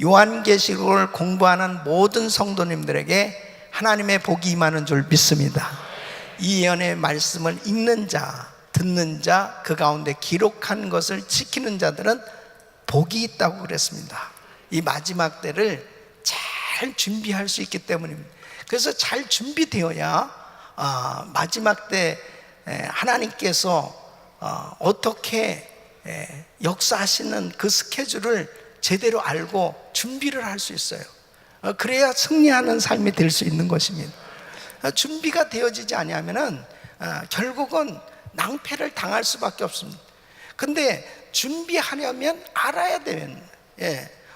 요한계시록을 공부하는 모든 성도님들에게 하나님의 복이 임하는 줄 믿습니다. 이 예언의 말씀을 읽는 자, 듣는 자, 그 가운데 기록한 것을 지키는 자들은 복이 있다고 그랬습니다. 이 마지막 때를 잘 준비할 수 있기 때문입니다. 그래서 잘 준비되어야 마지막 때 하나님께서 어떻게 역사하시는 그 스케줄을 제대로 알고 준비를 할 수 있어요. 그래야 승리하는 삶이 될 수 있는 것입니다. 준비가 되어지지 않으면 결국은 낭패를 당할 수밖에 없습니다. 근데 준비하려면 알아야 되는,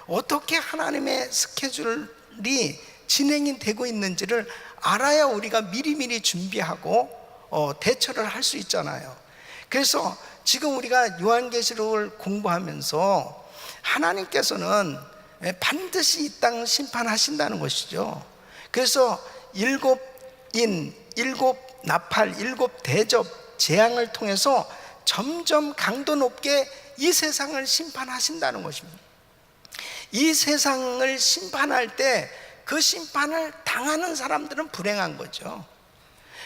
어떻게 하나님의 스케줄이 진행이 되고 있는지를 알아야 우리가 미리미리 준비하고 대처를 할 수 있잖아요. 그래서 지금 우리가 요한계시록을 공부하면서 하나님께서는 반드시 이 땅 심판하신다는 것이죠. 그래서 일곱 인, 일곱 나팔, 일곱 대접 재앙을 통해서 점점 강도 높게 이 세상을 심판하신다는 것입니다. 이 세상을 심판할 때 그 심판을 당하는 사람들은 불행한 거죠.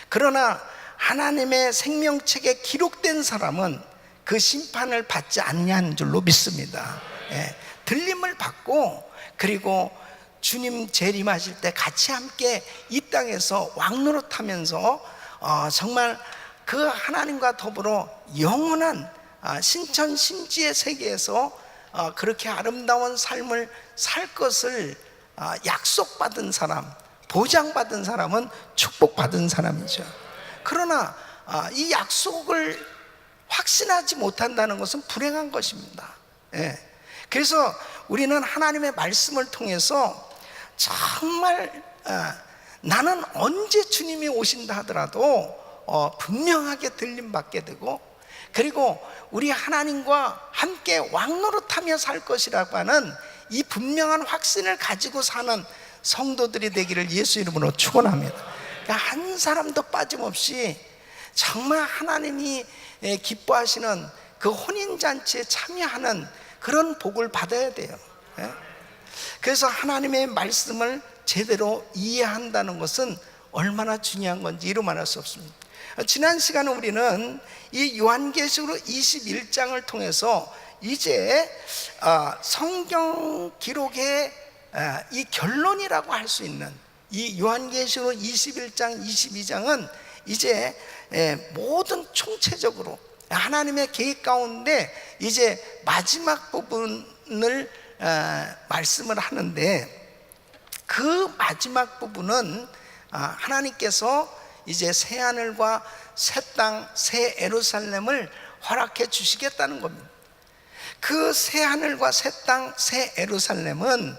그러나 하나님의 생명책에 기록된 사람은 그 심판을 받지 않냐는 줄로 믿습니다. 들림을 받고, 그리고 주님 재림하실 때 같이 함께 이 땅에서 왕노릇하면서 정말 그 하나님과 더불어 영원한 신천신지의 세계에서 그렇게 아름다운 삶을 살 것을 약속받은 사람, 보장받은 사람은 축복받은 사람이죠. 그러나 이 약속을 확신하지 못한다는 것은 불행한 것입니다. 그래서 우리는 하나님의 말씀을 통해서 정말 나는 언제 주님이 오신다 하더라도 분명하게 들림받게 되고, 그리고 우리 하나님과 함께 왕노릇하며 살 것이라고 하는 이 분명한 확신을 가지고 사는 성도들이 되기를 예수 이름으로 축원합니다. 그러니까 한 사람도 빠짐없이 정말 하나님이 기뻐하시는 그 혼인잔치에 참여하는 그런 복을 받아야 돼요. 그래서 하나님의 말씀을 제대로 이해한다는 것은 얼마나 중요한 건지 이루 말할 수 없습니다. 지난 시간에 우리는 이 요한계시록 21장을 통해서 이제 성경 기록의 이 결론이라고 할 수 있는 이 요한계시록 21장, 22장은 이제 모든 총체적으로 하나님의 계획 가운데 이제 마지막 부분을 말씀을 하는데, 그 마지막 부분은 하나님께서 이제 새하늘과 새 땅, 새 예루살렘을 허락해 주시겠다는 겁니다. 그 새하늘과 새 땅, 새 예루살렘은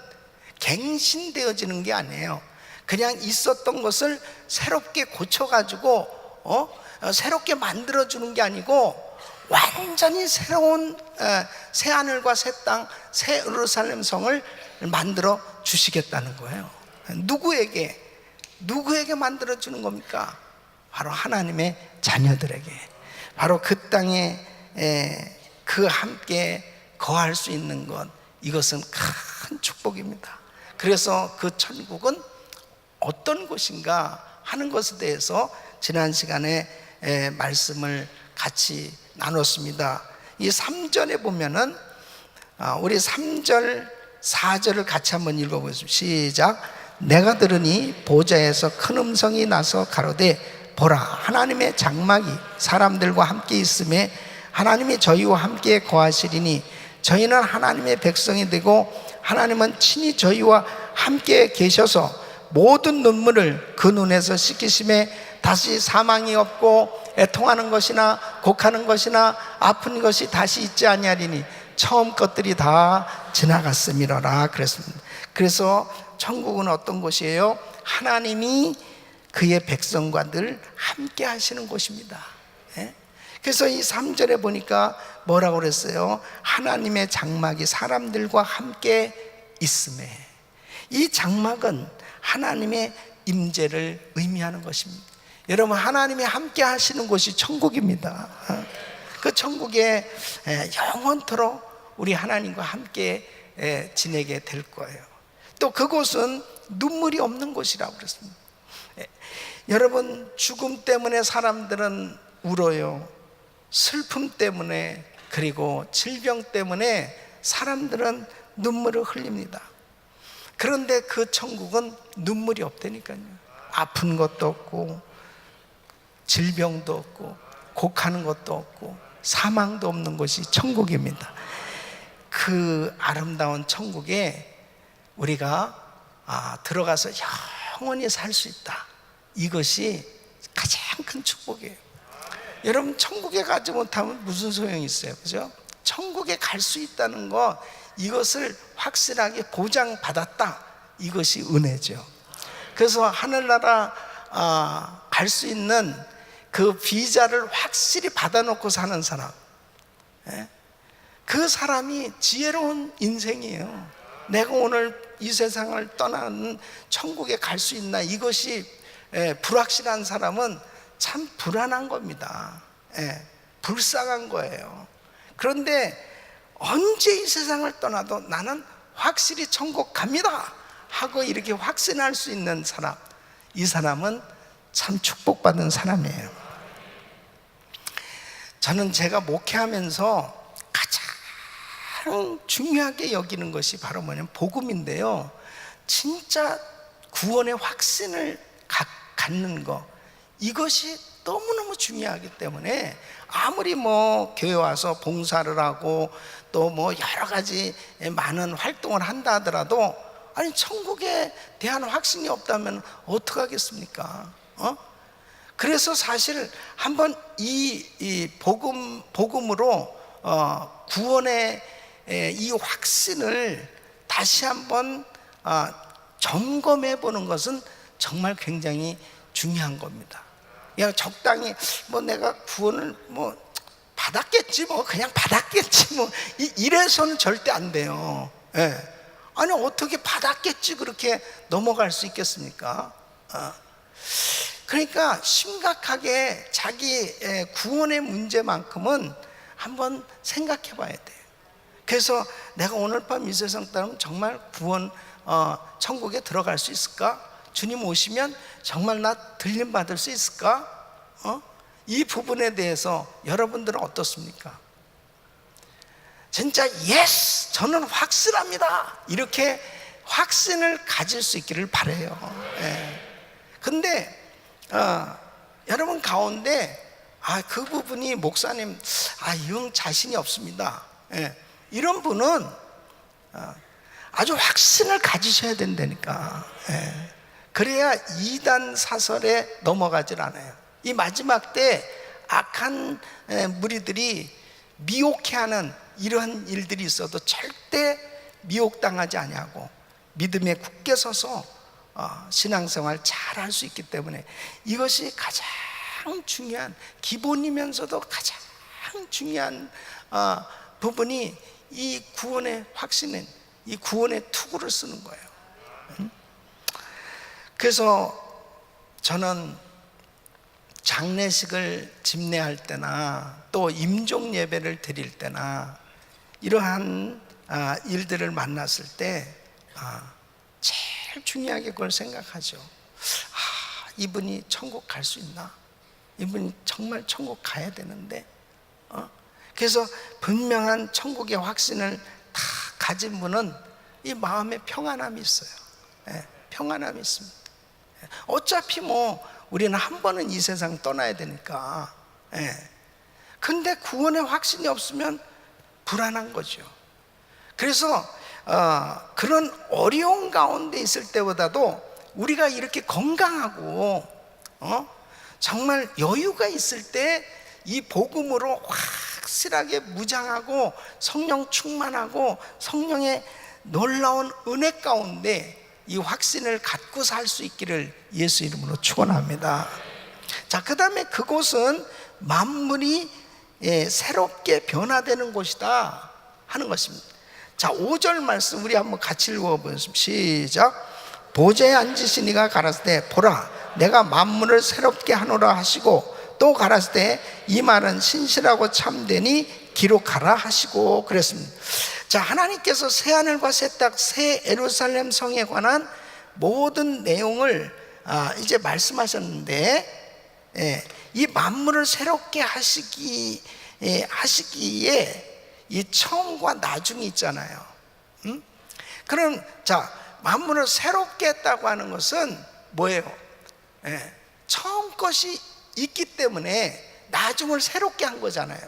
갱신되어지는 게 아니에요. 그냥 있었던 것을 새롭게 고쳐가지고 새롭게 만들어주는 게 아니고 완전히 새로운 새하늘과 새 땅, 새 예루살렘 성을 만들어 주시겠다는 거예요. 누구에게 만들어주는 겁니까? 바로 하나님의 자녀들에게, 바로 그 땅에 그 함께 거할 수 있는 것, 이것은 큰 축복입니다. 그래서 그 천국은 어떤 곳인가 하는 것에 대해서 지난 시간에 말씀을 같이 나눴습니다. 이 3절에 보면은 우리 3절 4절을 같이 한번 읽어보겠습니다. 시작. 내가 들으니 보좌에서 큰 음성이 나서 가로되 보라, 하나님의 장막이 사람들과 함께 있음에 하나님이 저희와 함께 거하시리니 저희는 하나님의 백성이 되고 하나님은 친히 저희와 함께 계셔서 모든 눈물을 그 눈에서 씻기심에 다시 사망이 없고 애통하는 것이나 곡하는 것이나 아픈 것이 다시 있지 아니하리니 처음 것들이 다 지나갔음이로라 그랬습니다. 그래서 천국은 어떤 곳이에요? 하나님이 그의 백성과 늘 함께 하시는 곳입니다. 그래서 이 3절에 보니까 뭐라고 그랬어요? 하나님의 장막이 사람들과 함께 있음에, 이 장막은 하나님의 임재를 의미하는 것입니다. 여러분, 하나님이 함께 하시는 곳이 천국입니다. 그 천국에 영원토록 우리 하나님과 함께 지내게 될 거예요. 또 그곳은 눈물이 없는 곳이라고 그랬습니다. 여러분, 죽음 때문에 사람들은 울어요. 슬픔 때문에, 그리고 질병 때문에 사람들은 눈물을 흘립니다. 그런데 그 천국은 눈물이 없다니까요. 아픈 것도 없고, 질병도 없고, 곡하는 것도 없고, 사망도 없는 곳이 천국입니다. 그 아름다운 천국에 우리가 들어가서 영원히 살 수 있다. 이것이 가장 큰 축복이에요. 여러분, 천국에 가지 못하면 무슨 소용이 있어요? 그죠? 천국에 갈 수 있다는 거, 이것을 확실하게 보장받았다. 이것이 은혜죠. 그래서 하늘나라 갈 수 있는 그 비자를 확실히 받아놓고 사는 사람, 그 사람이 지혜로운 인생이에요. 내가 오늘 이 세상을 떠나는 천국에 갈 수 있나, 이것이 불확실한 사람은 참 불안한 겁니다. 불쌍한 거예요. 그런데 언제 이 세상을 떠나도 나는 확실히 천국 갑니다 하고 이렇게 확신할 수 있는 사람, 이 사람은 참 축복받은 사람이에요. 저는 제가 목회하면서 가장 중요하게 여기는 것이 바로 뭐냐면 복음인데요, 진짜 구원의 확신을 갖는 거, 이것이 너무너무 중요하기 때문에 아무리 뭐 교회 와서 봉사를 하고 또 뭐 여러 가지 많은 활동을 한다 하더라도, 아니 천국에 대한 확신이 없다면 어떡하겠습니까? 그래서 사실 한번 이 복음으로 구원의 이 확신을 다시 한번 점검해 보는 것은 정말 굉장히 중요한 겁니다. 그냥 적당히 뭐 내가 구원을 뭐 받았겠지, 뭐 그냥 받았겠지, 뭐 이래서는 절대 안 돼요. 아니 어떻게 받았겠지 그렇게 넘어갈 수 있겠습니까? 그러니까 심각하게 자기 구원의 문제만큼은 한번 생각해 봐야 돼요. 그래서 내가 오늘 밤 이 세상 따르면 정말 구원 천국에 들어갈 수 있을까? 주님 오시면 정말 나 들림 받을 수 있을까? 이 부분에 대해서 여러분들은 어떻습니까? 진짜 예스, 저는 확실합니다, 이렇게 확신을 가질 수 있기를 바라요. 근데 여러분 가운데 그 부분이 목사님 이형 자신이 없습니다, 이런 분은 아주 확신을 가지셔야 된다니까. 그래야 이단 사설에 넘어가질 않아요. 이 마지막 때 악한 무리들이 미혹해하는 이러한 일들이 있어도 절대 미혹당하지 아니하고 믿음에 굳게 서서 신앙생활 잘 할 수 있기 때문에 이것이 가장 중요한 기본이면서도 가장 중요한 부분이 이 구원의 확신은 이 구원의 투구를 쓰는 거예요. 그래서 저는 장례식을 집례할 때나 또 임종 예배를 드릴 때나 이러한 일들을 만났을 때 제일 중요하게 그걸 생각하죠. 이분이 천국 갈 수 있나? 이분이 정말 천국 가야 되는데, 그래서 분명한 천국의 확신을 다 가진 분은 이 마음에 평안함이 있어요. 평안함이 있습니다. 어차피 뭐 우리는 한 번은 이 세상 떠나야 되니까. 근데 구원의 확신이 없으면 불안한 거죠. 그래서 그런 어려운 가운데 있을 때보다도 우리가 이렇게 건강하고 정말 여유가 있을 때 이 복음으로 확실하게 무장하고 성령 충만하고 성령의 놀라운 은혜 가운데 이 확신을 갖고 살 수 있기를 예수 이름으로 축원합니다. 자, 그 다음에 그곳은 만물이 새롭게 변화되는 곳이다 하는 것입니다. 자, 5절 말씀 우리 한번 같이 읽어보겠습니다. 시작. 보좌에 앉으신 이가 가라사대 보라 내가 만물을 새롭게 하노라 하시고 또 가라사대 이 말은 신실하고 참되니 기록하라 하시고 그랬습니다. 자, 하나님께서 새 하늘과 새 땅, 새 예루살렘 성에 관한 모든 내용을 이제 말씀하셨는데, 이 만물을 새롭게 하시기에 이 처음과 나중이 있잖아요. 그럼 자, 만물을 새롭게 했다고 하는 것은 뭐예요? 처음 것이 있기 때문에 나중을 새롭게 한 거잖아요.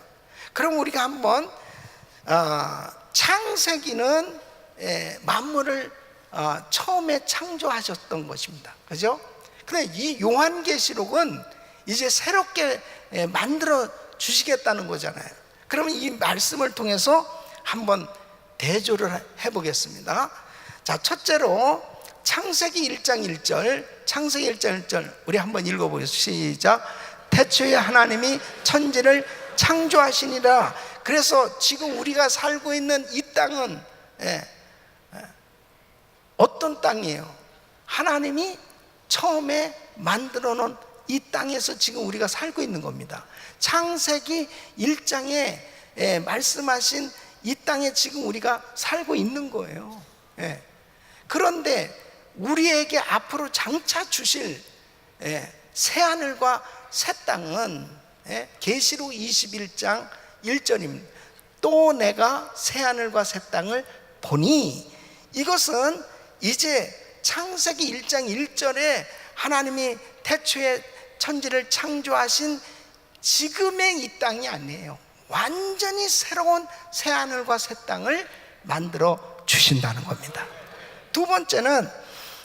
그럼 우리가 한번 창세기는 만물을 처음에 창조하셨던 것입니다. 그죠? 근데 이 요한계시록은 이제 새롭게 만들어 주시겠다는 거잖아요. 그러면 이 말씀을 통해서 한번 대조를 해보겠습니다. 자, 첫째로 창세기 1장 1절, 창세기 1장 1절 우리 한번 읽어보겠습니다. 시작. 태초에 하나님이 천지를 창조하시니라. 그래서 지금 우리가 살고 있는 이 땅은 어떤 땅이에요? 하나님이 처음에 만들어 놓은 이 땅에서 지금 우리가 살고 있는 겁니다. 창세기 1장에 말씀하신 이 땅에 지금 우리가 살고 있는 거예요. 그런데 우리에게 앞으로 장차 주실 새하늘과 새 땅은 계시록 21장 1절입니다. 또 내가 새하늘과 새 땅을 보니, 이것은 이제 창세기 1장 1절에 하나님이 태초에 천지를 창조하신 지금의 이 땅이 아니에요. 완전히 새로운 새하늘과 새 땅을 만들어 주신다는 겁니다. 두 번째는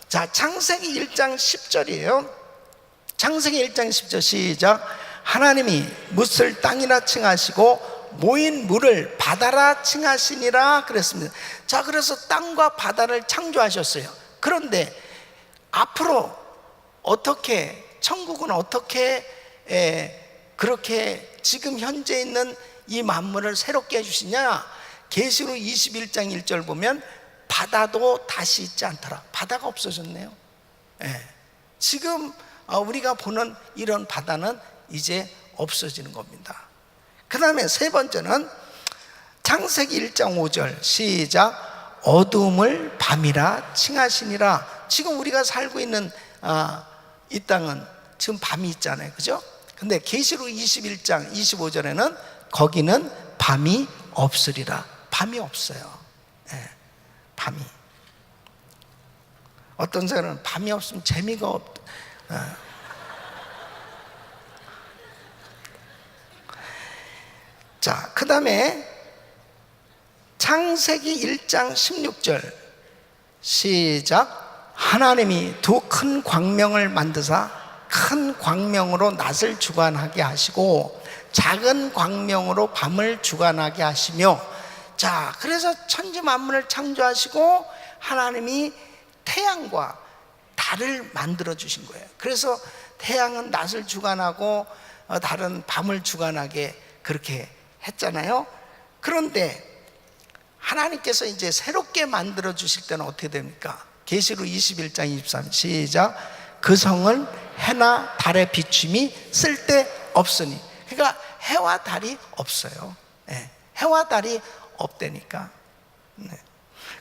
자, 창세기 1장 10절이에요. 창세기 1장 10절 시작. 하나님이 묻을 땅이라 칭하시고 모인 물을 바다라 칭하시니라 그랬습니다. 자, 그래서 땅과 바다를 창조하셨어요. 그런데 앞으로 어떻게, 천국은 어떻게 그렇게 지금 현재 있는 이 만물을 새롭게 해주시냐? 계시록 21장 1절 보면 바다도 다시 있지 않더라. 바다가 없어졌네요. 지금 우리가 보는 이런 바다는 이제 없어지는 겁니다. 그 다음에 세 번째는 창세기 1장 5절 시작. 어두움을 밤이라 칭하시니라. 지금 우리가 살고 있는 이 땅은 지금 밤이 있잖아요. 그죠? 근데 계시록 21장 25절에는 거기는 밤이 없으리라. 밤이 없어요. 밤이. 어떤 사람은 밤이 없으면 재미가 자, 그 다음에 창세기 1장 16절 시작. 하나님이 두 큰 광명을 만드사 큰 광명으로 낮을 주관하게 하시고 작은 광명으로 밤을 주관하게 하시며. 자, 그래서 천지 만물을 창조하시고 하나님이 태양과 달을 만들어 주신 거예요. 그래서 태양은 낮을 주관하고 달은 밤을 주관하게 그렇게 했잖아요. 그런데 하나님께서 이제 새롭게 만들어 주실 때는 어떻게 됩니까? 계시록 21장 23 시작. 그 성은 해나 달의 비춤이 쓸데없으니. 그러니까 해와 달이 없어요. 해와 달이 없다니까.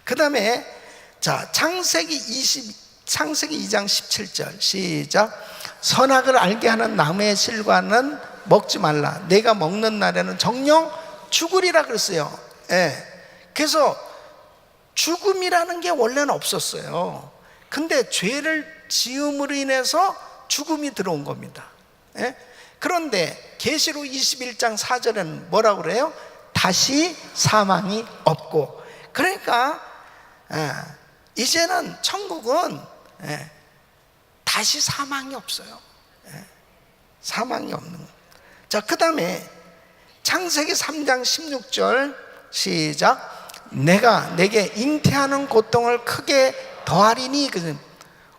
그 다음에 자, 창세기 2장 17절 시작. 선악을 알게 하는 나무의 실과는 먹지 말라. 내가 먹는 날에는 정녕 죽으리라 그랬어요. 그래서 죽음이라는 게 원래는 없었어요. 근데 죄를 지음으로 인해서 죽음이 들어온 겁니다. 그런데 계시록 21장 4절에는 뭐라고 그래요? 다시 사망이 없고. 그러니까 이제는 천국은 다시 사망이 없어요. 사망이 없는 거. 자, 그 다음에 창세기 3장 16절 시작. 내가 내게 잉태하는 고통을 크게 더하리니.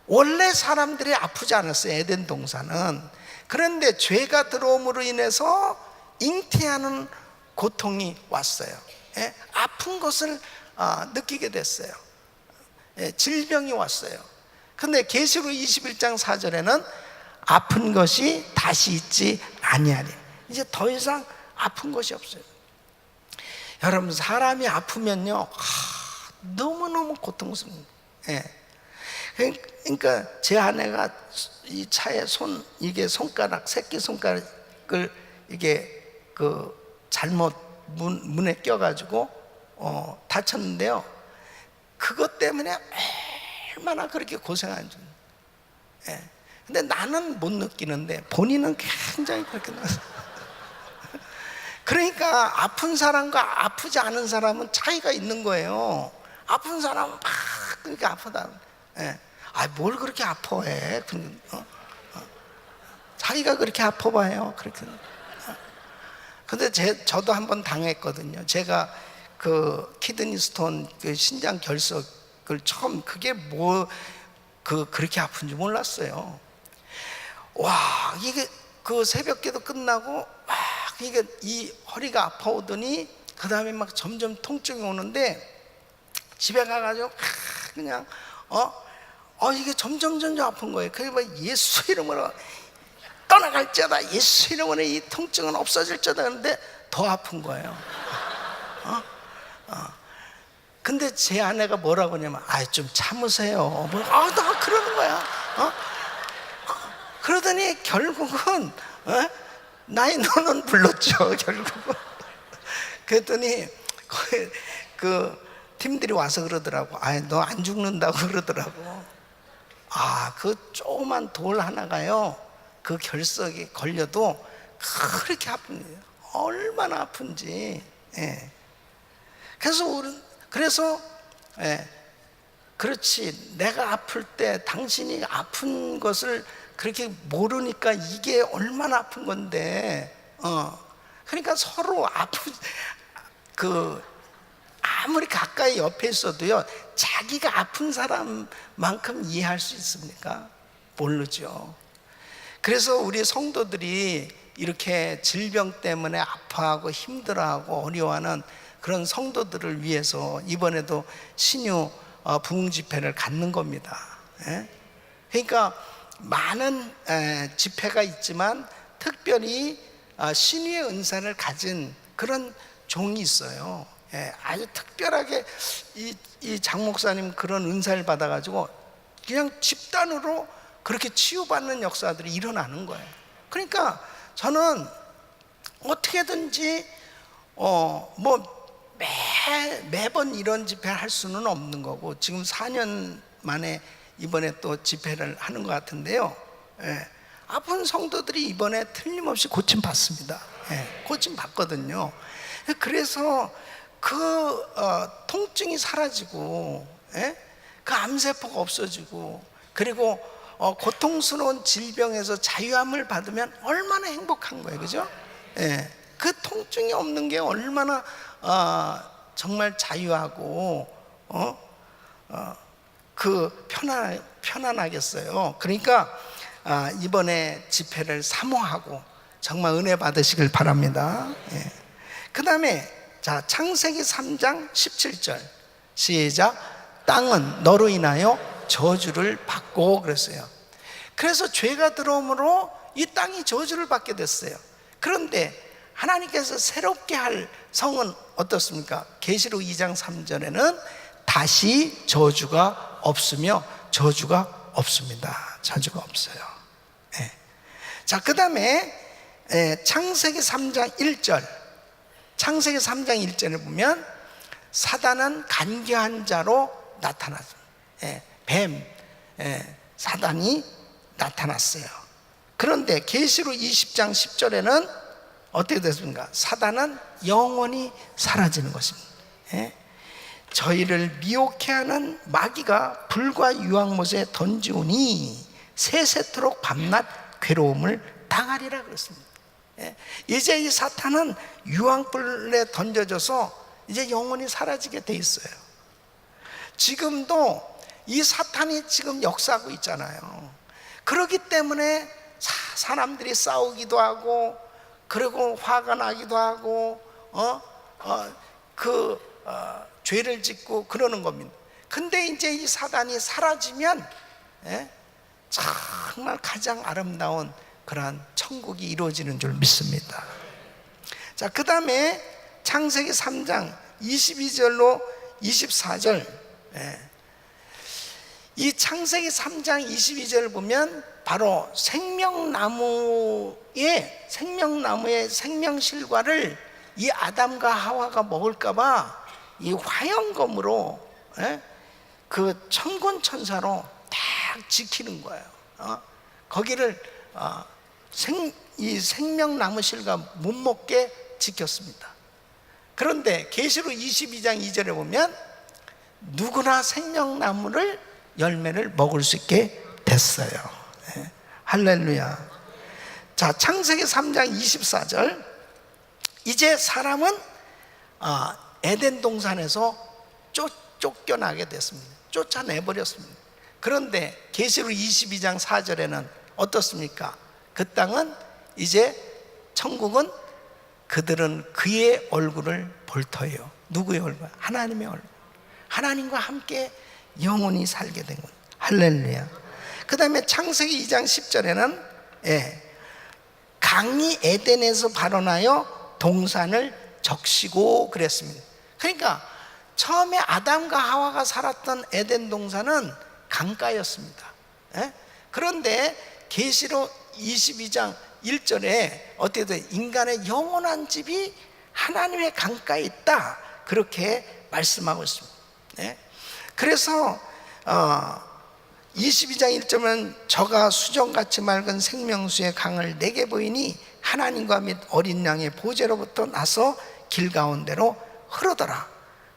원래 사람들이 아프지 않았어요, 에덴 동산은. 그런데 죄가 들어옴으로 인해서 잉태하는 고통이 왔어요. 아픈 것을 느끼게 됐어요. 질병이 왔어요. 근데 계시록 21장 4절에는 아픈 것이 다시 있지 아니하리. 이제 더 이상 아픈 것이 없어요. 여러분, 사람이 아프면요, 너무너무 고통스럽습니다. 예. 그러니까 제 아내가 이 차에 이게 손가락, 새끼 손가락을 이게 잘못 문에 껴가지고 다쳤는데요. 그것 때문에 얼마나 그렇게 고생하는지. 예. 근데 나는 못 느끼는데 본인은 굉장히 그렇게 그러니까 아픈 사람과 아프지 않은 사람은 차이가 있는 거예요. 아픈 사람은 막 그렇게 아프다. 예. 뭘 그렇게 아파해? 자기가 그렇게 아파봐요. 그렇게. 근데 저도 한번 당했거든요. 제가 그 키드니 스톤, 그 신장 결석을 처음, 그게 그렇게 아픈지 몰랐어요. 와, 이게 그 새벽기도 끝나고 이게 이 허리가 아파오더니 그 다음에 막 점점 통증이 오는데 집에 가가지고 그냥 이게 점점 아픈 거예요. 그래서 막 예수 이름으로 떠나갈지어다, 예수 이름으로 이 통증은 없어질지어다. 그런데 더 아픈 거예요. 근데 제 아내가 뭐라고 하냐면 좀 참으세요. 나 그러는 거야. 그러더니 결국은 나의 너는 불렀죠. 결국은. 그랬더니 그 팀들이 와서 그러더라고. 너 안 죽는다고 그러더라고. 그 조그만 돌 하나가요, 그 결석이 걸려도 그렇게 아픈 거예요. 얼마나 아픈지. 예. 그래서 그렇지, 내가 아플 때 당신이 아픈 것을 그렇게 모르니까 이게 얼마나 아픈 건데. 그러니까 서로 아무리 가까이 옆에 있어도요, 자기가 아픈 사람만큼 이해할 수 있습니까? 모르죠. 그래서 우리 성도들이 이렇게 질병 때문에 아파하고 힘들어하고 어려워하는 그런 성도들을 위해서 이번에도 신유 부흥 집회를 갖는 겁니다. 그러니까 많은 집회가 있지만 특별히 신유의 은사를 가진 그런 종이 있어요. 아주 특별하게 이 장 목사님 그런 은사를 받아가지고 그냥 집단으로 그렇게 치유받는 역사들이 일어나는 거예요. 그러니까 저는 어떻게든지 매번 이런 집회를 할 수는 없는 거고, 지금 4년 만에 이번에 또 집회를 하는 것 같은데요. 아픈 성도들이 이번에 틀림없이 고침 받습니다. 고침 받거든요. 그래서 그 통증이 사라지고, 그 암세포가 없어지고, 그리고 고통스러운 질병에서 자유함을 받으면 얼마나 행복한 거예요, 그죠? 그 통증이 없는 게 얼마나 정말 자유하고 편안하겠어요. 그러니까 이번에 집회를 사모하고 정말 은혜 받으시길 바랍니다. 그 다음에 창세기 3장 17절 시작. 땅은 너로 인하여 저주를 받고 그랬어요. 그래서 죄가 들어오므로 이 땅이 저주를 받게 됐어요. 그런데 하나님께서 새롭게 할 성은 어떻습니까? 계시록 2장 3절에는 다시 저주가 없으며 저주가 없습니다. 저주가 없어요. 그 다음에 창세기 3장 1절, 창세기 3장 1절을 보면 사단은 간교한 자로 나타났습니다. 사단이 나타났어요. 그런데 계시록 20장 10절에는 어떻게 됐습니까? 사단은 영원히 사라지는 것입니다. 저희를 미혹해 하는 마귀가 불과 유황못에 던지오니 세세토록 밤낮 괴로움을 당하리라 그랬습니다. 이제 이 사탄은 유황불에 던져져서 이제 영원히 사라지게 돼 있어요. 지금도 이 사탄이 지금 역사하고 있잖아요. 그렇기 때문에 사람들이 싸우기도 하고, 그리고 화가 나기도 하고, 죄를 짓고 그러는 겁니다. 근데 이제 이 사단이 사라지면 정말 가장 아름다운 그러한 천국이 이루어지는 줄 믿습니다. 그 다음에 창세기 3장 22절로 24절, 이 창세기 3장 22절을 보면 바로 생명나무의 생명실과를 이 아담과 하와가 먹을까봐 이 화영검으로, 그 천군천사로 딱 지키는 거예요. 거기를 이 생명나무실과 못 먹게 지켰습니다. 그런데 계시록 22장 2절에 보면 누구나 생명나무를 열매를 먹을 수 있게 됐어요. 할렐루야. 자, 창세기 3장 24절, 이제 사람은 에덴 동산에서 쫓겨나게 됐습니다. 쫓아내버렸습니다. 그런데 계시록 22장 4절에는 어떻습니까? 그 땅은 이제, 천국은 그들은 그의 얼굴을 볼 터예요. 누구의 얼굴? 하나님의 얼굴. 하나님과 함께 영원히 살게 된 거예요. 할렐루야. 그 다음에 창세기 2장 10절에는 강이 에덴에서 발원하여 동산을 적시고 그랬습니다. 그러니까 처음에 아담과 하와가 살았던 에덴 동산은 강가였습니다. 그런데 계시록 22장 1절에 어떻게 돼? 인간의 영원한 집이 하나님의 강가에 있다, 그렇게 말씀하고 있습니다. 그래서 22장 1절은 저가 수정같이 맑은 생명수의 강을 내게 보이니 하나님과 및 어린 양의 보좌로부터 나서 길 가운데로 흐르더라.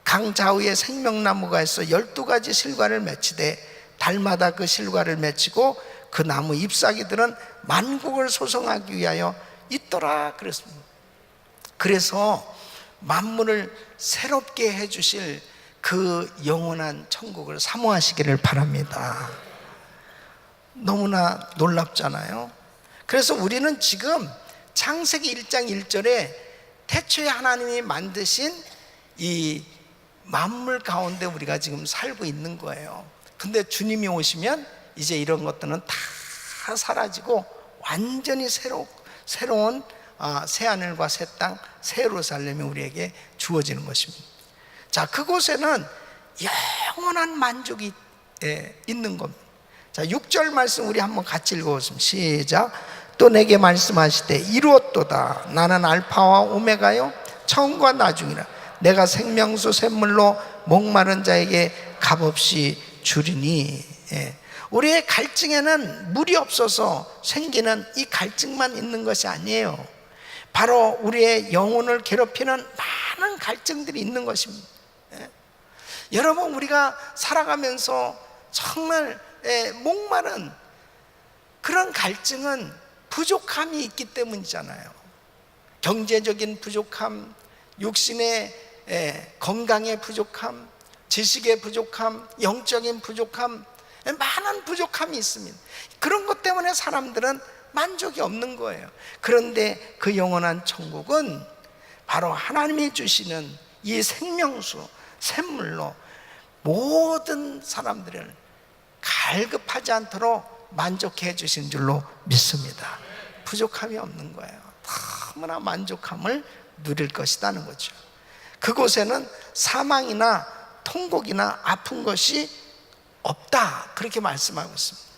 강 좌우에 생명나무가 있어 12가지 실과를 맺히되 달마다 그 실과를 맺히고 그 나무 잎사귀들은 만국을 소성하기 위하여 있더라 그랬습니다. 그래서 만물을 새롭게 해주실 그 영원한 천국을 사모하시기를 바랍니다. 너무나 놀랍잖아요. 그래서 우리는 지금 창세기 1장 1절에 태초에 하나님이 만드신 이 만물 가운데 우리가 지금 살고 있는 거예요. 근데 주님이 오시면 이제 이런 것들은 다 사라지고 완전히 새로운 새하늘과 새 땅, 새 예루살렘이 우리에게 주어지는 것입니다. 자, 그곳에는 영원한 만족이 있는 겁니다. 자, 6절 말씀 우리 한번 같이 읽어보겠습니다. 시작. 또 내게 말씀하시되 이루었도다. 나는 알파와 오메가요 처음과 나중이라. 내가 생명수 샘물로 목마른 자에게 값없이 주리니. 우리의 갈증에는 물이 없어서 생기는 이 갈증만 있는 것이 아니에요. 바로 우리의 영혼을 괴롭히는 많은 갈증들이 있는 것입니다. 여러분, 우리가 살아가면서 정말 목마른 그런 갈증은 부족함이 있기 때문이잖아요. 경제적인 부족함, 육신의 건강의 부족함, 지식의 부족함, 영적인 부족함, 많은 부족함이 있습니다. 그런 것 때문에 사람들은 만족이 없는 거예요. 그런데 그 영원한 천국은 바로 하나님이 주시는 이 생명수, 샘물로 모든 사람들을 갈급하지 않도록 만족해 주신 줄로 믿습니다. 부족함이 없는 거예요. 너무나 만족함을 누릴 것이라는 거죠. 그곳에는 사망이나 통곡이나 아픈 것이 없다, 그렇게 말씀하고 있습니다.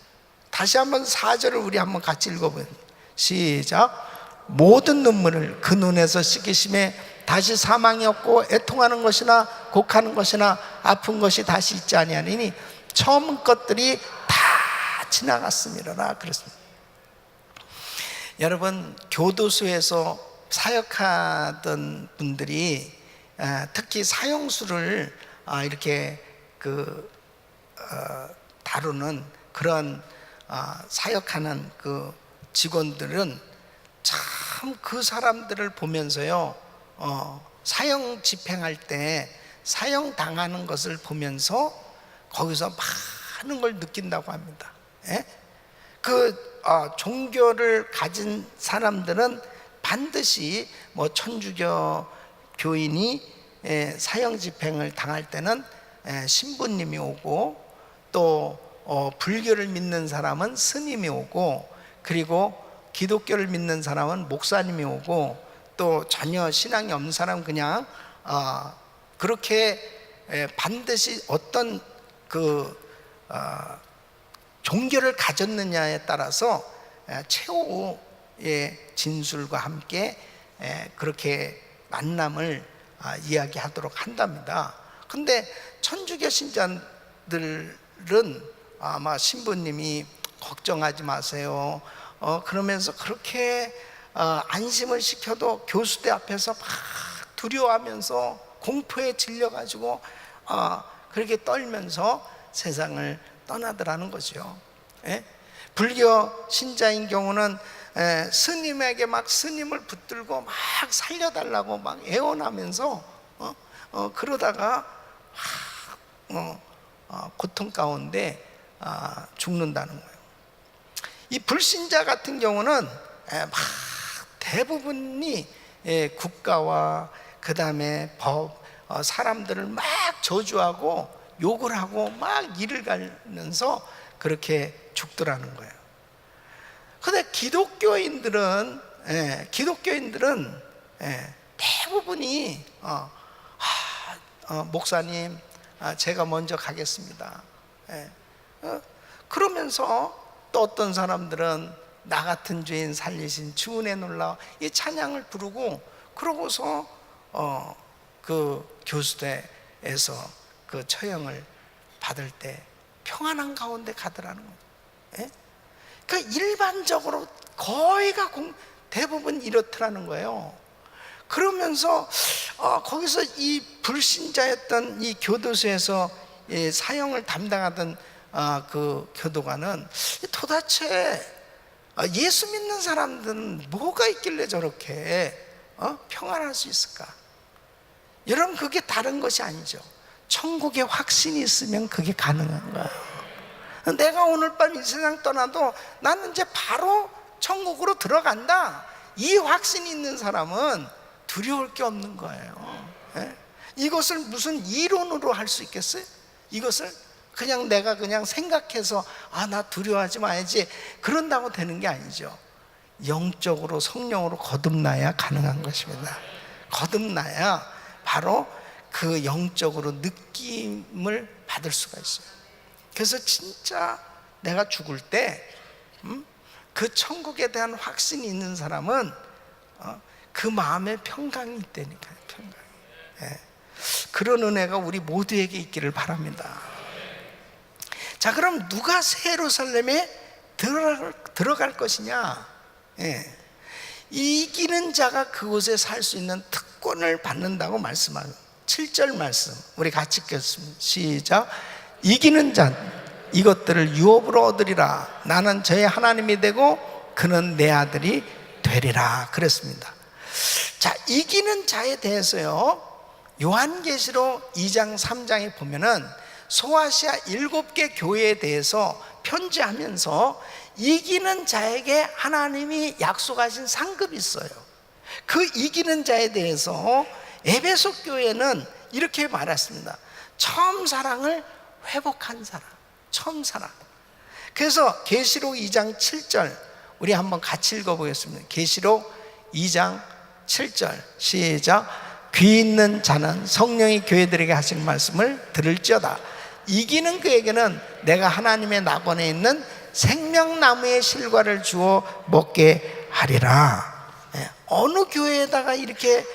다시 한번 4절을 우리 한번 같이 읽어보면 시작. 모든 눈물을 그 눈에서 씻기심에 다시 사망이 없고 애통하는 것이나 곡하는 것이나 아픈 것이 다시 있지 아니하니 처음 것들이 다 지나갔음이로라 그랬습니다. 여러분, 교도소에서 사역하던 분들이 특히 사형수를 이렇게 다루는 그런 사역하는 그 직원들은 참 그 사람들을 보면서요, 사형 집행할 때 사형 당하는 것을 보면서 거기서 많은 걸 느낀다고 합니다. 종교를 가진 사람들은 반드시 천주교 교인이 사형 집행을 당할 때는 신부님이 오고, 또 불교를 믿는 사람은 스님이 오고, 그리고 기독교를 믿는 사람은 목사님이 오고, 또 전혀 신앙이 없는 사람 그냥 그렇게 반드시 어떤 그 종교를 가졌느냐에 따라서 최후의 진술과 함께 그렇게 만남을 이야기하도록 한답니다. 근데 천주교 신자들은 아마 신부님이 걱정하지 마세요, 그러면서 그렇게 안심을 시켜도 교수대 앞에서 막 두려워하면서 공포에 질려가지고 그렇게 떨면서 세상을 떠나더라는 거죠. 불교 신자인 경우는 스님에게 막 스님을 붙들고 막 살려달라고 막 애원하면서 그러다가 고통 가운데 죽는다는 거예요. 이 불신자 같은 경우는 막 대부분이 국가와 그 다음에 법, 사람들을 막 저주하고 욕을 하고 막 일을 가면서 그렇게 죽더라는 거예요. 그런데 기독교인들은 대부분이 목사님, 제가 먼저 가겠습니다. 그러면서 또 어떤 사람들은 나 같은 죄인 살리신 주 은혜 놀라워 이 찬양을 부르고 그러고서 그 교수대에서 그 처형을 받을 때 평안한 가운데 가더라는 거예요. 그러니까 일반적으로 거의가 대부분 이렇더라는 거예요. 그러면서 거기서 이 불신자였던 이 교도소에서 사형을 담당하던 그 교도관은 도대체 예수 믿는 사람들은 뭐가 있길래 저렇게 평안할 수 있을까? 여러분, 그게 다른 것이 아니죠. 천국에 확신이 있으면 그게 가능한 거예요. 내가 오늘 밤 이 세상 떠나도 나는 이제 바로 천국으로 들어간다, 이 확신이 있는 사람은 두려울 게 없는 거예요. 이것을 무슨 이론으로 할 수 있겠어요? 이것을 그냥 내가 그냥 생각해서 나 두려워하지 마야지 그런다고 되는 게 아니죠. 영적으로 성령으로 거듭나야 가능한 것입니다. 거듭나야 바로 그 영적으로 느낌을 받을 수가 있어요. 그래서 진짜 내가 죽을 때 그 천국에 대한 확신이 있는 사람은 그 마음에 평강이 있다니까요. 평강. 그런 은혜가 우리 모두에게 있기를 바랍니다. 자, 그럼 누가 새 예루살렘에 들어갈 것이냐? 이기는 자가 그곳에 살 수 있는 특권을 받는다고 말씀하고 7절 말씀 우리 같이 읽겠습니다. 시작. 이기는 자 이것들을 유업으로 얻으리라. 나는 저의 하나님이 되고 그는 내 아들이 되리라 그랬습니다. 자, 이기는 자에 대해서요, 요한계시록 2장 3장에 보면은 소아시아 7개 교회에 대해서 편지하면서 이기는 자에게 하나님이 약속하신 상급이 있어요. 그 이기는 자에 대해서 에베소 교회는 이렇게 말했습니다. 처음 사랑을 회복한 사람, 처음 사랑. 그래서 계시록 2장 7절 우리 한번 같이 읽어보겠습니다. 계시록 2장 7절 시작. 귀 있는 자는 성령이 교회들에게 하신 말씀을 들을지어다. 이기는 그에게는 내가 하나님의 낙원에 있는 생명나무의 실과를 주어 먹게 하리라. 어느 교회에다가 이렇게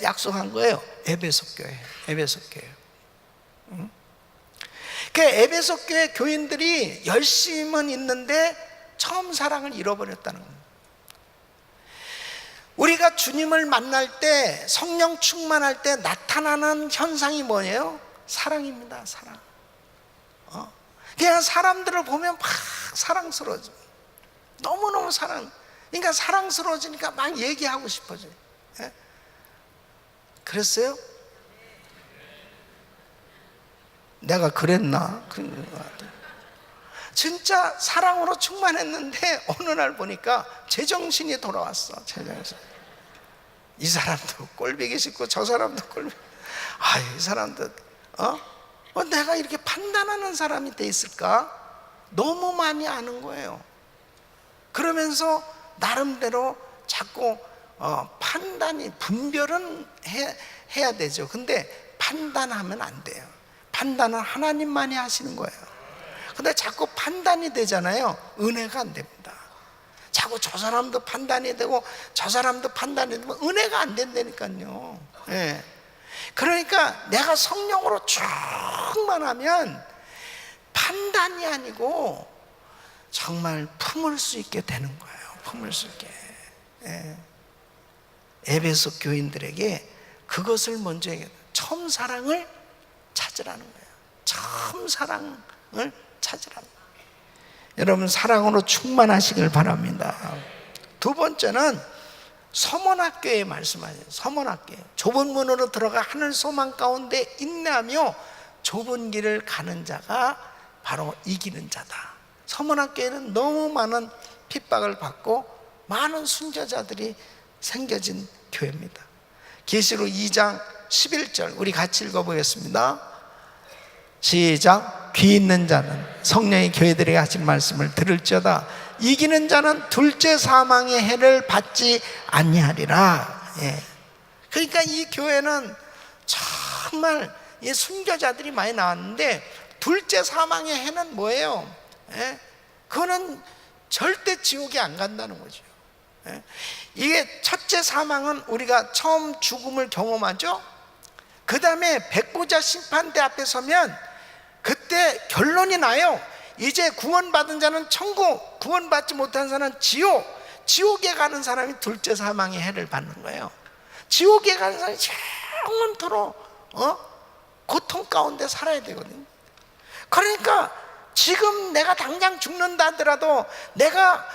약속한 거예요? 에베소 교회. 에베소 교회. 그 에베소 교회 교인들이 열심은 있는데 처음 사랑을 잃어버렸다는 겁니다. 우리가 주님을 만날 때, 성령 충만할 때 나타나는 현상이 뭐예요? 사랑입니다. 사랑. 그냥 사람들을 보면 막 사랑스러워져. 너무너무 그러니까 사랑스러워지니까 막 얘기하고 싶어져요. 그랬어요? 내가 그랬나? 진짜 사랑으로 충만했는데 어느 날 보니까 제정신이 돌아왔어. 제정신. 이 사람도 꼴보기 싫고 저 사람도 꼴보기. 이 사람도 내가 이렇게 판단하는 사람이 돼 있을까? 너무 많이 아는 거예요. 그러면서 나름대로 자꾸 판단이 분별은 해야 되죠. 근데 판단하면 안 돼요. 판단은 하나님만이 하시는 거예요. 근데 자꾸 판단이 되잖아요. 은혜가 안 됩니다. 자꾸 저 사람도 판단이 되고 저 사람도 판단이 되면 은혜가 안 된다니까요. 예. 그러니까 내가 성령으로 충만하면 판단이 아니고 정말 품을 수 있게 되는 거예요. 품을 수 있게. 예. 에베소 교인들에게 그것을 먼저 얘기해요. 처음 사랑을 찾으라는 거예요. 처음 사랑을 찾으라는 거예요. 여러분 사랑으로 충만하시길 바랍니다. 두 번째는 서문학교에 말씀하세요. 서문학교. 좁은 문으로 들어가 하늘 소망 가운데 인내하며 좁은 길을 가는 자가 바로 이기는 자다. 서문학교에는 너무 많은 핍박을 받고 많은 순교자들이 생겨진 교회입니다. 계시록 2장 11절 우리 같이 읽어보겠습니다. 시작. 귀 있는 자는 성령이 교회들에게 하신 말씀을 들을지어다. 이기는 자는 둘째 사망의 해를 받지 아니하리라. 예. 그러니까 이 교회는 정말 이 순교자들이 많이 나왔는데 둘째 사망의 해는 뭐예요? 예? 그거는 절대 지옥에 안 간다는 거죠. 예? 이게 첫째 사망은 우리가 처음 죽음을 경험하죠. 그 다음에 백보자 심판대 앞에 서면 그때 결론이 나요. 이제 구원받은 자는 천국, 구원받지 못한 사람은 지옥. 지옥에 가는 사람이 둘째 사망의 해를 받는 거예요. 지옥에 가는 사람이 영원토록 고통 가운데 살아야 되거든요. 그러니까 지금 내가 당장 죽는다 하더라도, 내가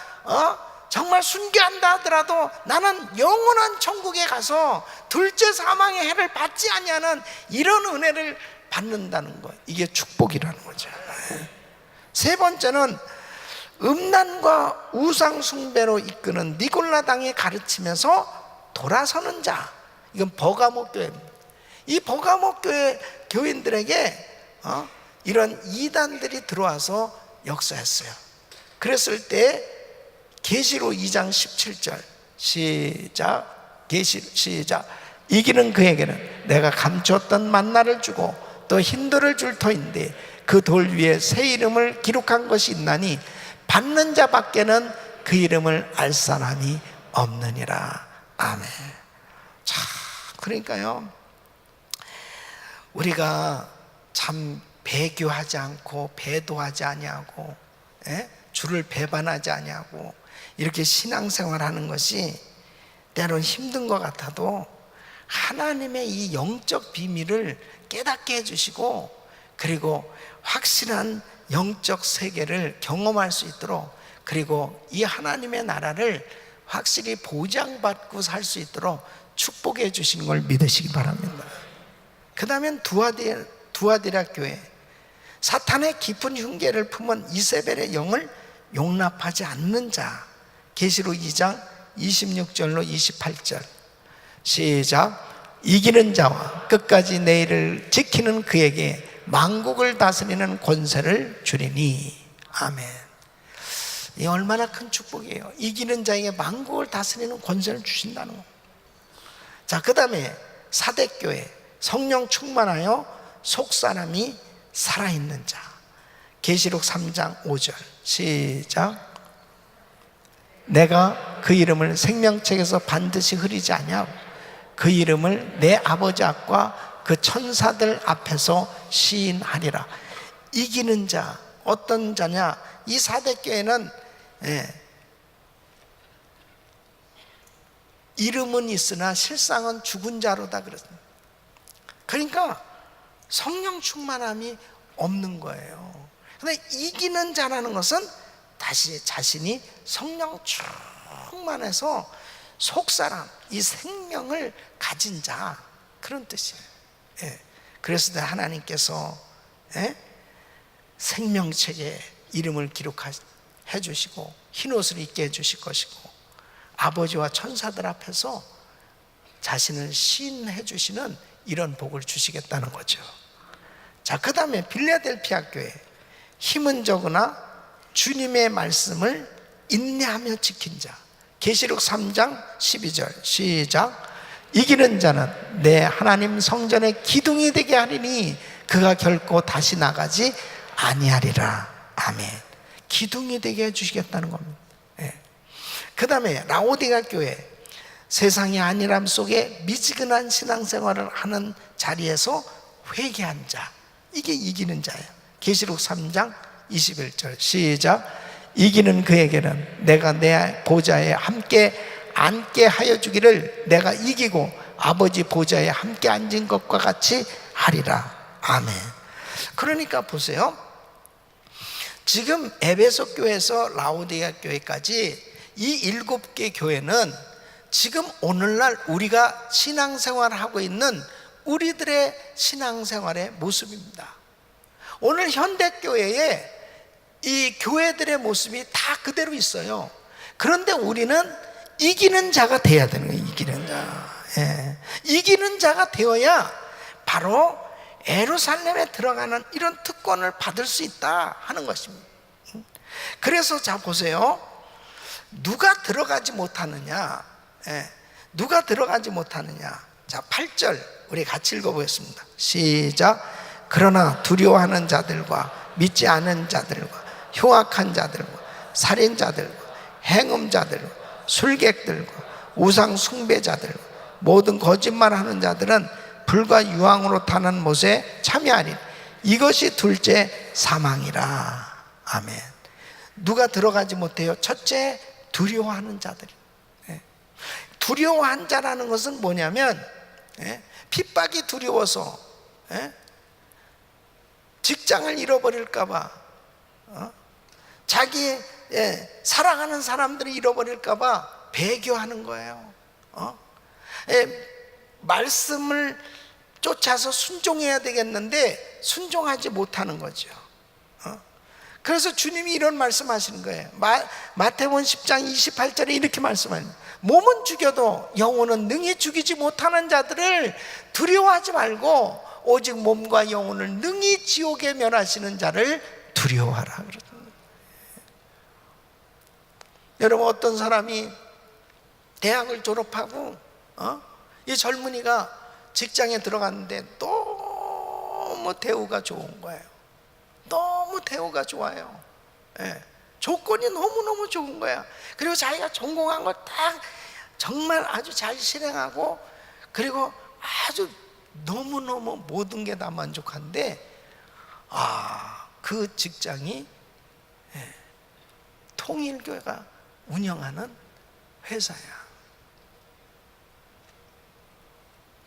정말 순교한다 하더라도 나는 영원한 천국에 가서 둘째 사망의 해를 받지 아니하는 이런 은혜를 받는다는 거, 이게 축복이라는 거죠. 세 번째는 음란과 우상 숭배로 이끄는 니골라당의 가르치면서 돌아서는 자. 이건 버가모 교회입니다. 이 버가모 교회 교인들에게 이런 이단들이 들어와서 역사했어요. 그랬을 때 계시록 2장 17절 시작. 시작. 이기는 그에게는 내가 감추었던 만나를 주고 또 흰돌을 줄 터인데 그 돌 위에 새 이름을 기록한 것이 있나니 받는 자밖에는 그 이름을 알 사람이 없느니라. 아멘. 자, 그러니까요, 우리가 참 배교하지 않고 배도하지 아니하고 주를 배반하지 아니하고 이렇게 신앙생활하는 것이 때론 힘든 것 같아도 하나님의 이 영적 비밀을 깨닫게 해주시고, 그리고 확실한 영적 세계를 경험할 수 있도록, 그리고 이 하나님의 나라를 확실히 보장받고 살 수 있도록 축복해 주시는 걸 믿으시기 바랍니다. 그 다음엔 두아디라 교회. 사탄의 깊은 흉계를 품은 이세벨의 영을 용납하지 않는 자. 계시록 2장 26절로 28절 시작. 이기는 자와 끝까지 내 일을 지키는 그에게 만국을 다스리는 권세를 주리니. 아멘. 이 얼마나 큰 축복이에요. 이기는 자에게 만국을 다스리는 권세를 주신다는 거. 자, 그 다음에 사대교회. 성령 충만하여 속사람이 살아있는 자. 계시록 3장 5절 시작. 내가 그 이름을 생명책에서 반드시 흐리지 아니하고 그 이름을 내 아버지 앞과 그 천사들 앞에서 시인하리라. 이기는 자, 어떤 자냐? 이 사대교회는 이름은 있으나 실상은 죽은 자로다 그랬습니다. 그러니까 성령 충만함이 없는 거예요. 그런데 이기는 자라는 것은 다시 자신이 성령 충만해서 속사람, 이 생명을 가진 자, 그런 뜻이에요. 그래서 하나님께서 생명책에 이름을 기록해 주시고 흰옷을 입게 해 주실 것이고 아버지와 천사들 앞에서 자신을 시인해 주시는 이런 복을 주시겠다는 거죠. 자, 그 다음에 빌라델피아 교회. 힘은 적으나 주님의 말씀을 인내하며 지킨 자. 계시록 3장 12절 시작. 이기는 자는 내 하나님 성전의 기둥이 되게 하리니 그가 결코 다시 나가지 아니하리라. 아멘. 기둥이 되게 해주시겠다는 겁니다. 그 다음에 라오디가 교회, 세상의 안일함 속에 미지근한 신앙생활을 하는 자리에서 회개한 자, 이게 이기는 자예요. 계시록 3장 21절 시작. 이기는 그에게는 내가 내 보좌에 함께 앉게 하여 주기를 내가 이기고 아버지 보좌에 함께 앉은 것과 같이 하리라. 아멘. 그러니까 보세요, 지금 에베소 교회에서 라오디게아 교회까지 이 7개 교회는 지금 오늘날 우리가 신앙생활을 하고 있는 우리들의 신앙생활의 모습입니다. 오늘 현대교회에 이 교회들의 모습이 다 그대로 있어요. 그런데 우리는 이기는 자가 돼야 되는 거예요. 이기는 자. 이기는 자가 되어야 바로 예루살렘에 들어가는 이런 특권을 받을 수 있다 하는 것입니다. 그래서 자 보세요, 누가 들어가지 못하느냐? 누가 들어가지 못하느냐? 자 8절 우리 같이 읽어보겠습니다. 시작. 그러나 두려워하는 자들과 믿지 않은 자들과 흉악한 자들과 살인자들과 행음자들과 술객들과 우상 숭배자들과 모든 거짓말하는 자들은 불과 유황으로 타는 못에 참여하리니 이것이 둘째 사망이라. 아멘. 누가 들어가지 못해요? 첫째, 두려워하는 자들. 두려워한 자라는 것은 뭐냐면 핍박이 두려워서 직장을 잃어버릴까봐, 자기 사랑하는 사람들이 잃어버릴까봐 배교하는 거예요. 말씀을 쫓아서 순종해야 되겠는데 순종하지 못하는 거죠. 그래서 주님이 이런 말씀하시는 거예요. 마태복음 10장 28절에 이렇게 말씀합니다. 몸은 죽여도 영혼은 능히 죽이지 못하는 자들을 두려워하지 말고 오직 몸과 영혼을 능히 지옥에 멸하시는 자를 두려워하라 그러죠. 여러분, 어떤 사람이 대학을 졸업하고 이 젊은이가 직장에 들어갔는데 너무 대우가 좋은 거예요. 너무 대우가 좋아요. 조건이 너무너무 좋은 거야. 그리고 자기가 전공한 걸 딱 정말 아주 잘 실행하고, 그리고 아주 너무너무 모든 게 다 만족한데, 그 직장이 통일교회가 운영하는 회사야.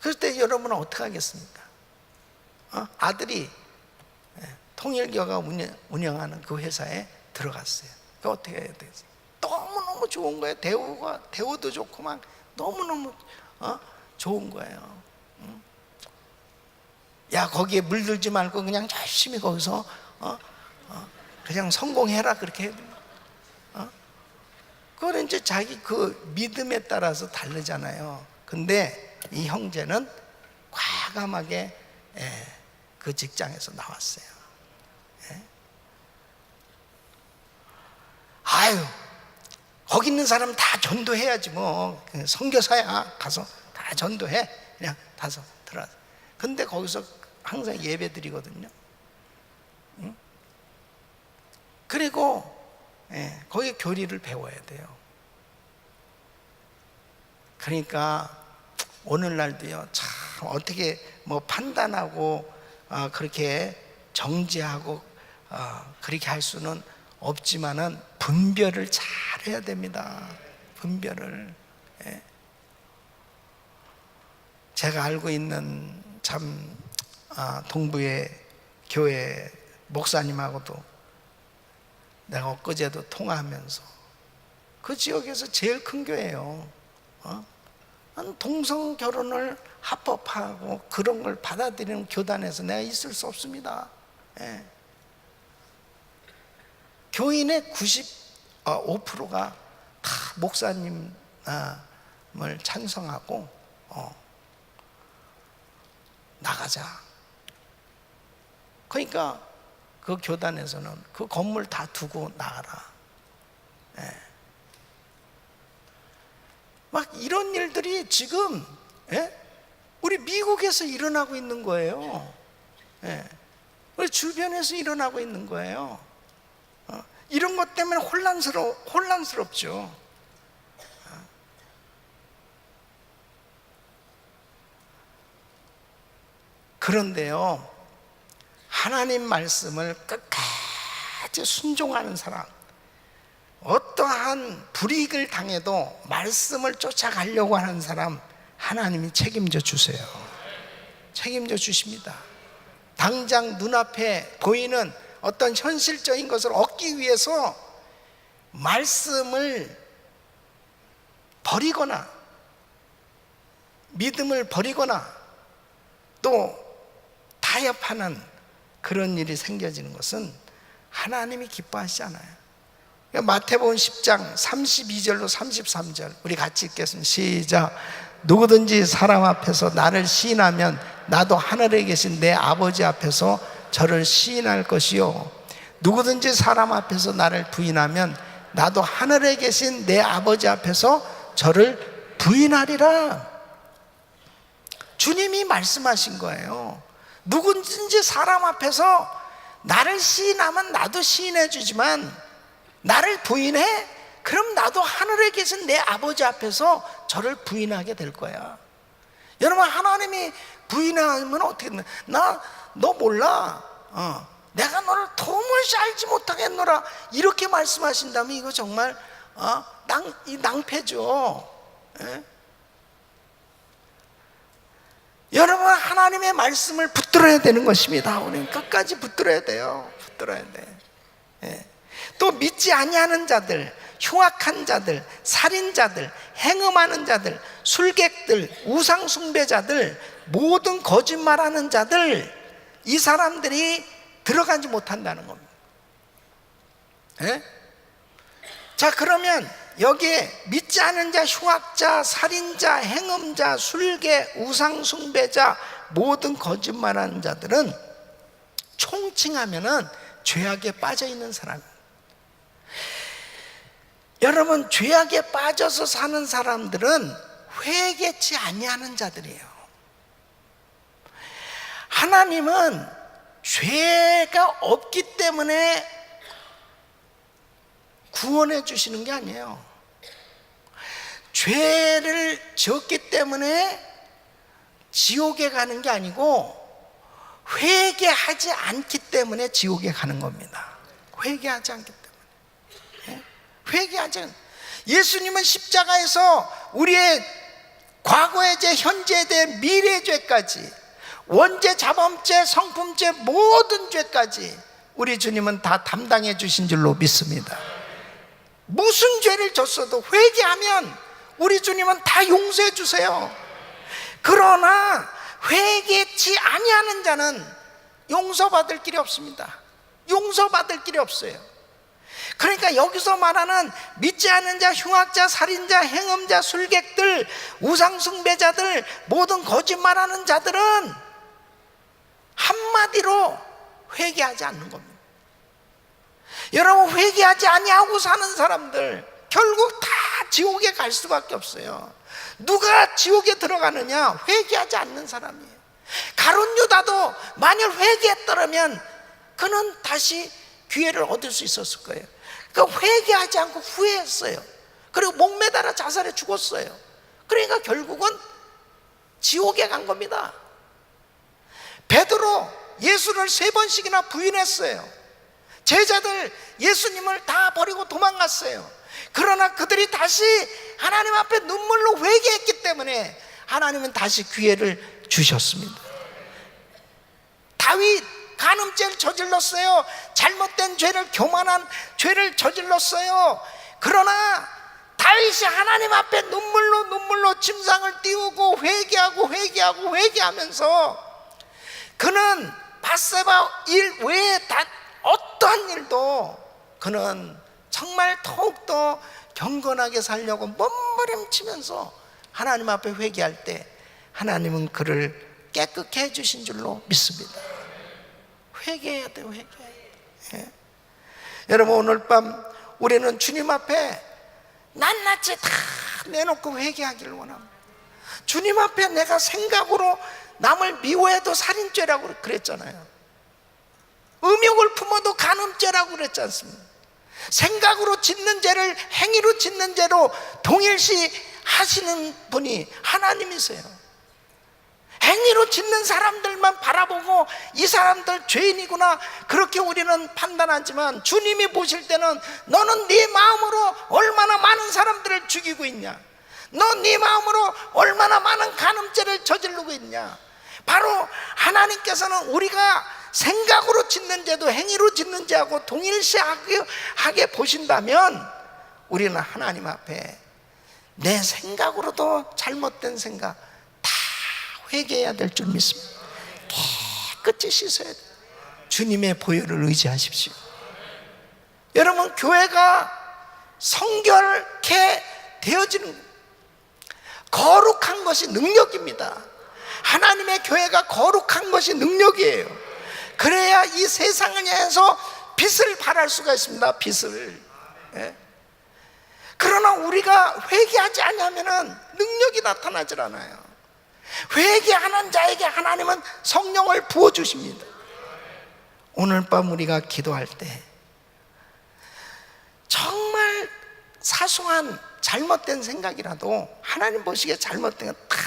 그럴 때 여러분은 어떻게 하겠습니까? 아들이 통일교가 운영하는 그 회사에 들어갔어요. 그 어떻게 해야 되겠어요? 너무너무 좋은 거예요. 대우도 좋고 막 너무너무 좋은 거예요. 야, 거기에 물들지 말고 그냥 열심히 거기서 그냥 성공해라, 그렇게 해야 됩니다. 그건 이제 자기 그 믿음에 따라서 다르잖아요. 근데 이 형제는 과감하게 그 직장에서 나왔어요. 아유, 거기 있는 사람 다 전도해야지 뭐. 선교사야, 가서 다 전도해. 그냥 가서 들어가서. 근데 거기서 항상 예배 드리거든요. 그리고 거기 교리를 배워야 돼요. 그러니까 오늘날도요, 참 어떻게 뭐 판단하고 그렇게 정죄하고 그렇게 할 수는 없지만은 분별을 잘 해야 됩니다. 분별을. 제가 알고 있는 참 동부의 교회 목사님하고도 내가 엊그제도 통화하면서, 그 지역에서 제일 큰 교회예요. 동성 결혼을 합법화하고 그런 걸 받아들이는 교단에서 내가 있을 수 없습니다. 교인의 95%가 다 목사님을 찬성하고 나가자. 그러니까 그 교단에서는 그 건물 다 두고 나가라. 막 이런 일들이 지금 우리 미국에서 일어나고 있는 거예요. 우리 주변에서 일어나고 있는 거예요. 이런 것 때문에 혼란스럽죠. 그런데요, 하나님 말씀을 끝까지 순종하는 사람, 어떠한 불이익을 당해도 말씀을 쫓아가려고 하는 사람, 하나님이 책임져 주세요. 책임져 주십니다. 당장 눈앞에 보이는 어떤 현실적인 것을 얻기 위해서 말씀을 버리거나 믿음을 버리거나 또 타협하는 그런 일이 생겨지는 것은 하나님이 기뻐하시지 않아요. 마태복음 10장 32절로 33절 우리 같이 읽겠습니다. 시작. 누구든지 사람 앞에서 나를 시인하면 나도 하늘에 계신 내 아버지 앞에서 저를 시인할 것이요, 누구든지 사람 앞에서 나를 부인하면 나도 하늘에 계신 내 아버지 앞에서 저를 부인하리라. 주님이 말씀하신 거예요. 누구든지 사람 앞에서 나를 시인하면 나도 시인해 주지만 나를 부인해? 그럼 나도 하늘에 계신 내 아버지 앞에서 저를 부인하게 될 거야. 여러분, 하나님이 부인하면 어떻게 되나? 너 몰라. 내가 너를 도무지 알지 못하겠노라. 이렇게 말씀하신다면 이거 정말 낭패죠. 여러분, 하나님의 말씀을 붙들어야 되는 것입니다. 우리는 끝까지 붙들어야 돼요. 붙들어야 돼. 또 믿지 아니하는 자들, 흉악한 자들, 살인자들, 행음하는 자들, 술객들, 우상 숭배자들, 모든 거짓말하는 자들, 이 사람들이 들어가지 못한다는 겁니다. 자, 그러면 여기에 믿지 않은 자, 흉악자, 살인자, 행음자, 술객, 우상 숭배자, 모든 거짓말하는 자들은 총칭하면은 죄악에 빠져 있는 사람입니다. 여러분, 죄악에 빠져서 사는 사람들은 회개치 아니하는 자들이에요. 하나님은 죄가 없기 때문에 구원해 주시는 게 아니에요. 죄를 지었기 때문에 지옥에 가는 게 아니고 회개하지 않기 때문에 지옥에 가는 겁니다. 회개하지 않기 때문에. 회개하지 않. 예수님은 십자가에서 우리의 과거의 죄, 현재의 죄, 미래의 죄까지, 원죄, 자범죄, 성품죄, 모든 죄까지 우리 주님은 다 담당해 주신 줄로 믿습니다. 무슨 죄를 졌어도 회개하면 우리 주님은 다 용서해 주세요. 그러나 회개치 아니하는 자는 용서받을 길이 없습니다. 용서받을 길이 없어요. 그러니까 여기서 말하는 믿지 않는 자, 흉악자, 살인자, 행음자, 술객들, 우상숭배자들, 모든 거짓말하는 자들은 한마디로 회개하지 않는 겁니다. 여러분, 회개하지 아니하고 사는 사람들 결국 다 지옥에 갈 수밖에 없어요. 누가 지옥에 들어가느냐? 회개하지 않는 사람이에요. 가룟 유다도 만일 회개했더라면 그는 다시 기회를 얻을 수 있었을 거예요. 그러니까 회개하지 않고 후회했어요. 그리고 목매달아 자살해 죽었어요. 그러니까 결국은 지옥에 간 겁니다. 베드로 예수를 3번씩이나 부인했어요. 제자들 예수님을 다 버리고 도망갔어요. 그러나 그들이 다시 하나님 앞에 눈물로 회개했기 때문에 하나님은 다시 기회를 주셨습니다. 다윗 간음죄를 저질렀어요. 잘못된 죄를, 교만한 죄를 저질렀어요. 그러나 다윗이 하나님 앞에 눈물로 침상을 띄우고 회개하면서 그는 밧세바 일 외에 다 어떠한 일도 그는 정말 더욱더 경건하게 살려고 몸부림치면서 하나님 앞에 회개할 때 하나님은 그를 깨끗게 해주신 줄로 믿습니다. 회개해야 돼요. 여러분, 오늘 밤 우리는 주님 앞에 낱낱이 다 내놓고 회개하기를 원합니다. 주님 앞에 내가 생각으로 남을 미워해도 살인죄라고 그랬잖아요. 음욕을 품어도 간음죄라고 그랬지 않습니까? 생각으로 짓는 죄를 행위로 짓는 죄로 동일시 하시는 분이 하나님이세요. 행위로 짓는 사람들만 바라보고 이 사람들 죄인이구나 그렇게 우리는 판단하지만, 주님이 보실 때는 너는 네 마음으로 얼마나 많은 사람들을 죽이고 있냐, 너 네 마음으로 얼마나 많은 간음죄를 저지르고 있냐. 바로 하나님께서는 우리가 생각으로 짓는 죄도 행위로 짓는 죄하고 동일시하게 보신다면, 우리는 하나님 앞에 내 생각으로도 잘못된 생각 다 회개해야 될 줄 믿습니다. 깨끗이 씻어야 돼요. 주님의 보혈을 의지하십시오. 여러분, 교회가 성결케 되어지는, 거룩한 것이 능력입니다. 하나님의 교회가 거룩한 것이 능력이에요. 그래야 이 세상을 향해서 빛을 발할 수가 있습니다. 빛을. 예? 그러나 우리가 회개하지 않으면 능력이 나타나질 않아요. 회개하는 자에게 하나님은 성령을 부어주십니다. 오늘 밤 우리가 기도할 때 정말 사소한 잘못된 생각이라도 하나님 보시기에 잘못된 거 다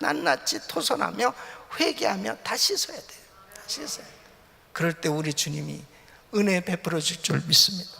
낱낱이 토설하며 회개하며 다 씻어야 돼요. 다 씻어야 돼요. 그럴 때 우리 주님이 은혜 베풀어 줄 줄 믿습니다.